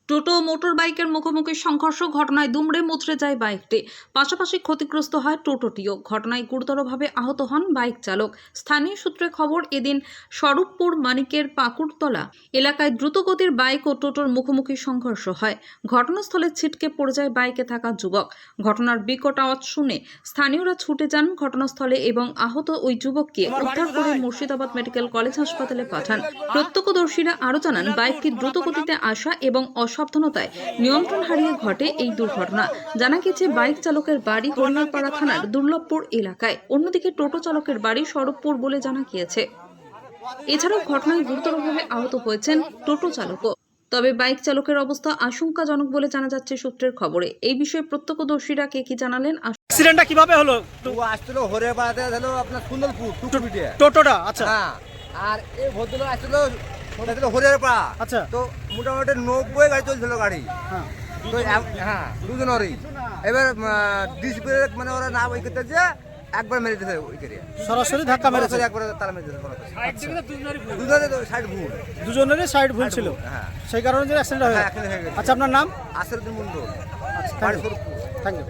টোটো ও motor বাইকের মুখোমুখি সংঘর্ষ ঘটনায় দুমড়ে মুচড়ে যায় বাইকটি, পাশাপাশি ক্ষতিগ্রস্ত হয় টোটোটিও। ঘটনায় গুরুতরভাবে আহত হন বাইক চালক। স্থানীয় সূত্রে খবর, এদিন স্বরূপপুর মানিকের পাকুড়তলা এলাকায় দ্রুতগতির বাইক ও টোটোর মুখোমুখি সংঘর্ষ হয়। ঘটনাস্থলে ছিটকে পড়ে যায় বাইকে থাকা যুবক। ঘটনার বিকট আওয়াজ শুনে স্থানীয়রা ছুটে যান ঘটনাস্থলে এবং আহত ওই যুবককে উদ্ধার করে মুর্শিদাবাদ মেডিকেল কলেজ হাসপাতালে পাঠান। প্রত্যক্ষদর্শীরা আরও জানান, বাইকটি দ্রুতগতিতে আসা এবং অসাবধানতায় নিয়ন্ত্রণ হারিয়ে ঘটে এই দুর্ঘটনা। জানা গেছে, বাইক চালকের বাড়ি হরিহরপাড়া থানার দুর্লভপুর এলাকায়, অন্যদিকে টোটো চালকের বাড়ি স্বরূপপুর বলে জানা গিয়েছে। এছাড়াও ঘটনায় গুরুতরভাবে আহত হয়েছেন টোটো চালকও। তবে বাইক চালকের অবস্থা আশঙ্কাজনক বলে জানা যাচ্ছে সূত্রের খবরে। এই বিষয়ে প্রত্যক্ষদর্শীরা কে কি জানালেন। অ্যাক্সিডেন্টটা কিভাবে হলো? ও আসছিল হরিহরপাড়াতে হলো আপনার সুন্দরপুর টুকুপিটে। টোটোটা আচ্ছা হ্যাঁ, আর এই ভদ্রলোক আসছিল হরিহরপাড়া। আচ্ছা। তো মোটামুটি 90 গাড়ি চলছিল গাড়ি। হ্যাঁ তো হ্যাঁ, দুজনেরই এবার ডিস ব্রেক মানে ওরা না ওই করতে যে একবার মেরে দিয়েছে ওই করে সরাসরি ধাক্কা মেরেছে। একবার তালা মেরে দিয়েছে দুজনে সাইড ভুল, দুজনেরই সাইড ভুল ছিল, হ্যাঁ সেই কারণে যে অ্যাক্সিডেন্ট হয়ে হ্যাঁ, গেছে। accident হয়ে গেছে। আচ্ছা, আপনার নাম? আসিরুদ্দিন মন্ডল, আচ্ছা, বাড়ি স্বরূপপুর। Thank you.